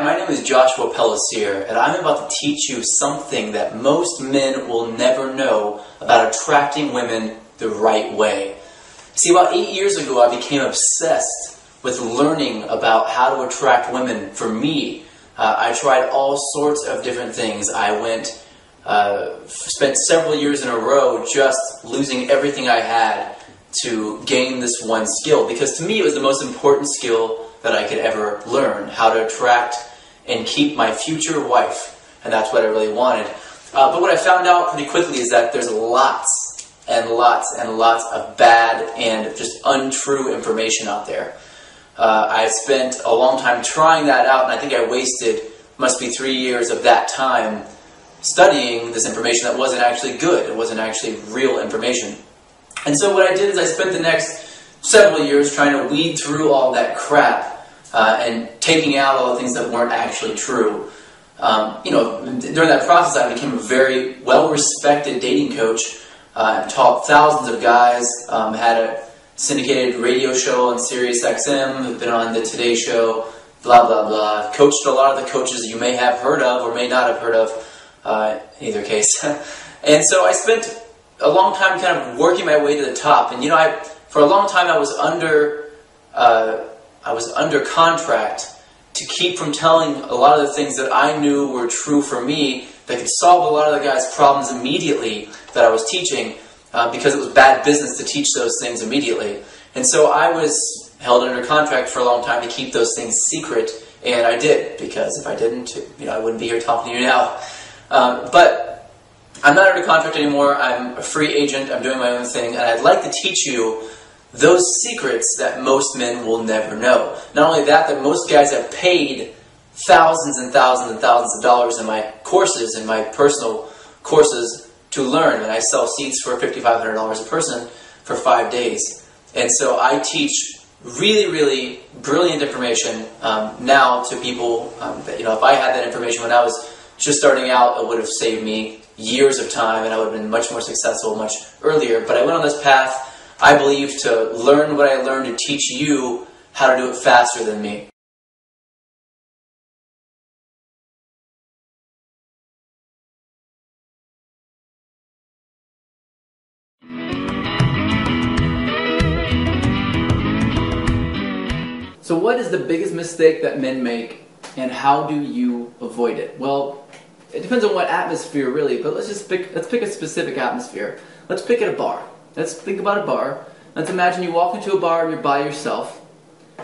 my name is Joshua Pellisier, and I'm about to teach you something that most men will never know about attracting women the right way. See, about 8 years ago, I became obsessed with learning about how to attract women. For me, I tried all sorts of different things. I spent several years in a row just losing everything I had to gain this one skill, because to me it was the most important skill that I could ever learn, how to attract and keep my future wife, and that's what I really wanted. But what I found out pretty quickly is that there's lots and lots and lots of bad and just untrue information out there. I spent a long time trying that out, and I think I wasted, must be 3 years of that time studying this information that wasn't actually good. It wasn't actually real information. And so what I did is I spent the next several years trying to weed through all that crap and taking out all the things that weren't actually true. During that process, I became a very well-respected dating coach. Taught thousands of guys, had a syndicated radio show on Sirius XM, been on the Today Show, blah, blah, blah. Coached a lot of the coaches you may have heard of or may not have heard of, in either case. And so I spent a long time kind of working my way to the top. And for a long time I was under contract to keep from telling a lot of the things that I knew were true for me that could solve a lot of the guys' problems immediately that I was teaching, because it was bad business to teach those things immediately. And so I was held under contract for a long time to keep those things secret, and I did, because if I didn't, I wouldn't be here talking to you now. But I'm not under contract anymore. I'm a free agent. I'm doing my own thing, and I'd like to teach you those secrets that most men will never know. Not only that, that most guys have paid thousands and thousands and thousands of dollars in my courses, in my personal courses, to learn. And I sell seats for $5,500 a person for 5 days. And so I teach really, really brilliant information now to people that, if I had that information when I was just starting out, it would have saved me years of time, and I would have been much more successful much earlier. But I went on this path, I believe, to learn what I learned to teach you how to do it faster than me. So what is the biggest mistake that men make, and how do you avoid it? Well, it depends on what atmosphere, really, but let's pick a specific atmosphere. Let's pick at a bar. Let's think about a bar. Let's imagine you walk into a bar and you're by yourself,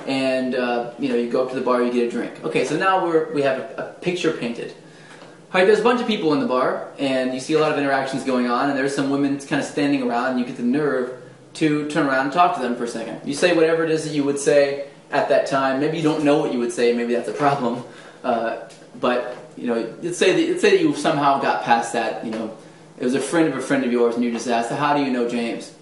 and you go up to the bar, you get a drink. Okay, so now we have a picture painted. All right, there's a bunch of people in the bar, and you see a lot of interactions going on, and there's some women kind of standing around, and you get the nerve to turn around and talk to them for a second. You say whatever it is that you would say at that time. Maybe you don't know what you would say. Maybe that's a problem. But let's say that you somehow got past that. It was a friend of yours, and you just asked, "How do you know James?"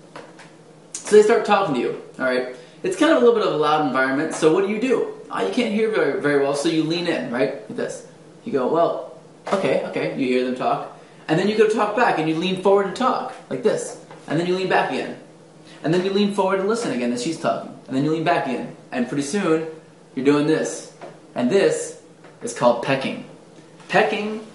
So they start talking to you. All right, it's kind of a little bit of a loud environment. So what do? You can't hear very well, so you lean in, right, like this. You go, "Well, okay." You hear them talk, and then you go talk back, and you lean forward and talk like this, and then you lean back again, and then you lean forward and listen again as she's talking, and then you lean back in, and pretty soon you're doing this, and this is called pecking. Pecking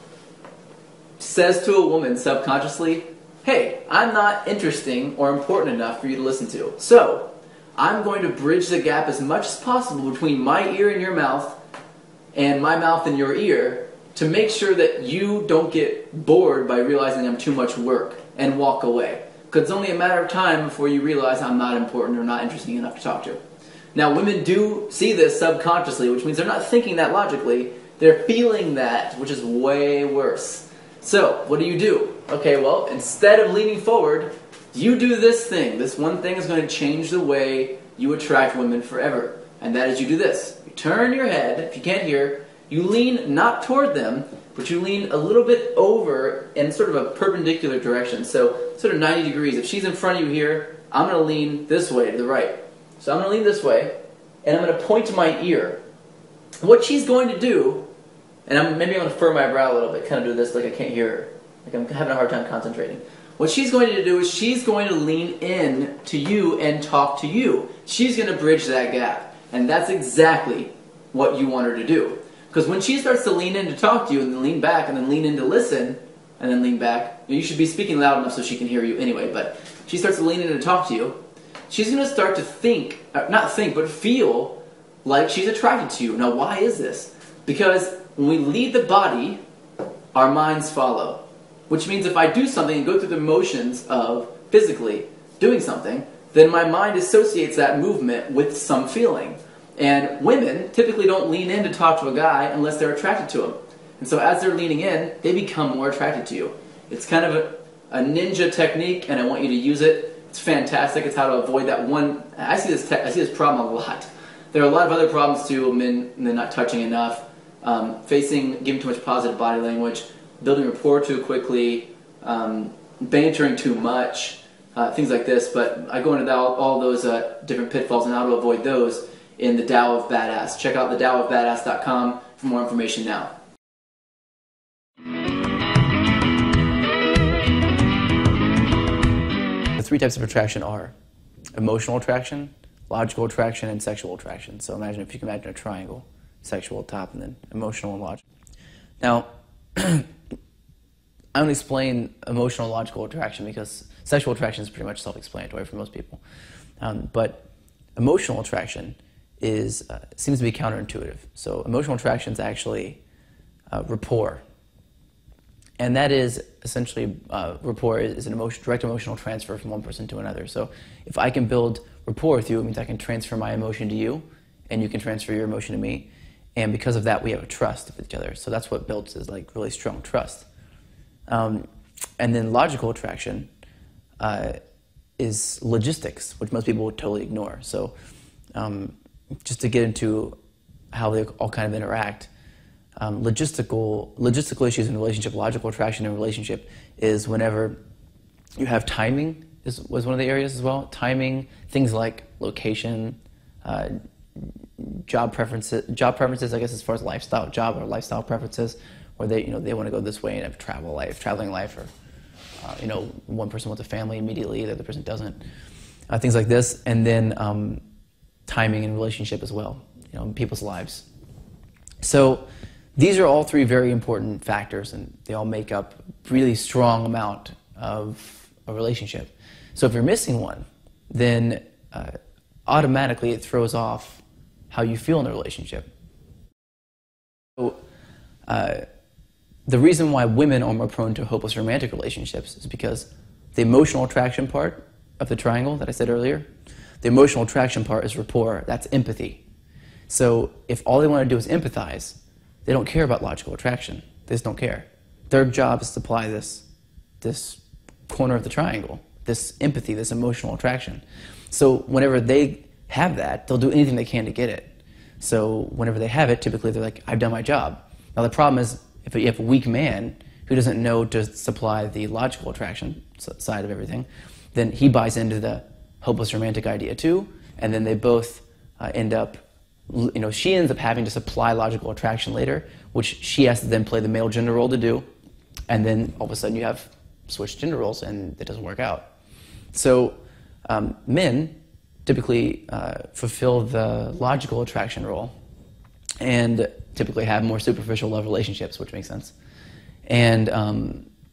says to a woman subconsciously, "Hey, I'm not interesting or important enough for you to listen to. So, I'm going to bridge the gap as much as possible between my ear and your mouth and my mouth and your ear to make sure that you don't get bored by realizing I'm too much work and walk away. Because it's only a matter of time before you realize I'm not important or not interesting enough to talk to." Now, women do see this subconsciously, which means they're not thinking that logically. They're feeling that, which is way worse. So, what do? Okay, well, instead of leaning forward, you do this thing. This one thing is going to change the way you attract women forever. And that is, you do this. You turn your head, if you can't hear, you lean not toward them, but you lean a little bit over in sort of a perpendicular direction. So, sort of 90 degrees. If she's in front of you here, I'm going to lean this way to the right. So I'm going to lean this way, and I'm going to point to my ear. What she's going to do, and maybe I'm going to furrow my brow a little bit, kind of do this like I can't hear her. Like I'm having a hard time concentrating. What she's going to do is she's going to lean in to you and talk to you. She's going to bridge that gap. And that's exactly what you want her to do. Because when she starts to lean in to talk to you and then lean back and then lean in to listen and then lean back, you should be speaking loud enough so she can hear you anyway, but she starts to lean in to talk to you, she's going to start to think, not think, but feel like she's attracted to you. Now, why is this? Because when we lead the body, our minds follow. Which means if I do something and go through the motions of physically doing something, then my mind associates that movement with some feeling. And women typically don't lean in to talk to a guy unless they're attracted to him. And so as they're leaning in, they become more attracted to you. It's kind of a ninja technique, and I want you to use it. It's fantastic. It's how to avoid that one. I see this problem a lot. There are a lot of other problems too. Men, they're not touching enough, giving too much positive body language, building rapport too quickly, bantering too much, things like this. But I go into all those different pitfalls and how to avoid those in the Tao of Badass. Check out thedaoofbadass.com for more information now. The three types of attraction are emotional attraction, logical attraction, and sexual attraction. So imagine if you can imagine a triangle, sexual at top and then emotional and logical. Now, I only explain emotional and logical attraction because sexual attraction is pretty much self-explanatory for most people. But emotional attraction seems to be counterintuitive. So emotional attraction is actually rapport. And that is essentially, rapport is an direct emotional transfer from one person to another. So if I can build rapport with you, it means I can transfer my emotion to you, and you can transfer your emotion to me. And because of that, we have a trust with each other. So that's what builds is like really strong trust. And then logical attraction is logistics, which most people would totally ignore. So just to get into how they all kind of interact, logistical issues in a relationship, logical attraction in a relationship is whenever you have timing was one of the areas as well. Timing, things like location, job preferences, I guess as far as job or lifestyle preferences, where they want to go this way and have traveling life, or one person wants a family immediately, the other person doesn't. Things like this, and then timing in relationship as well, in people's lives. So these are all three very important factors, and they all make up a really strong amount of a relationship. So if you're missing one, then automatically it throws off how you feel in a relationship. So the reason why women are more prone to hopeless romantic relationships is because the emotional attraction part of the triangle that I said earlier, the emotional attraction part is rapport, that's empathy. So if all they want to do is empathize, they don't care about logical attraction. They just don't care. Their job is to supply this corner of the triangle, this empathy, this emotional attraction. So whenever they have that, they'll do anything they can to get it. So whenever they have it, typically they're like, I've done my job. Now the problem is, if you have a weak man who doesn't know to supply the logical attraction side of everything, then he buys into the hopeless romantic idea too, and then they both end up, she ends up having to supply logical attraction later, which she has to then play the male gender role to do, and then all of a sudden you have switched gender roles and it doesn't work out. So men typically fulfill the logical attraction role and typically have more superficial love relationships, which makes sense. And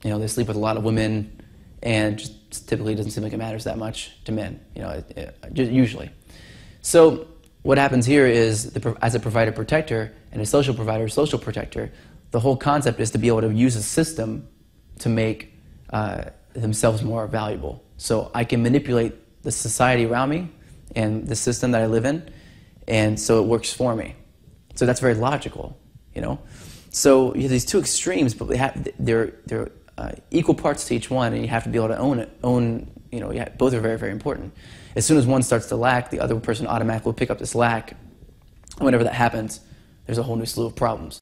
they sleep with a lot of women, and just typically doesn't seem like it matters that much to men, usually. So what happens here is, as a provider-protector and a social provider-social protector, the whole concept is to be able to use a system to make themselves more valuable. So I can manipulate the society around me and the system that I live in, and so it works for me. So that's very logical, So you have these two extremes, but they're equal parts to each one, and you have to be able to own. Both are very, very important. As soon as one starts to lack, the other person automatically will pick up this lack. Whenever that happens, there's a whole new slew of problems.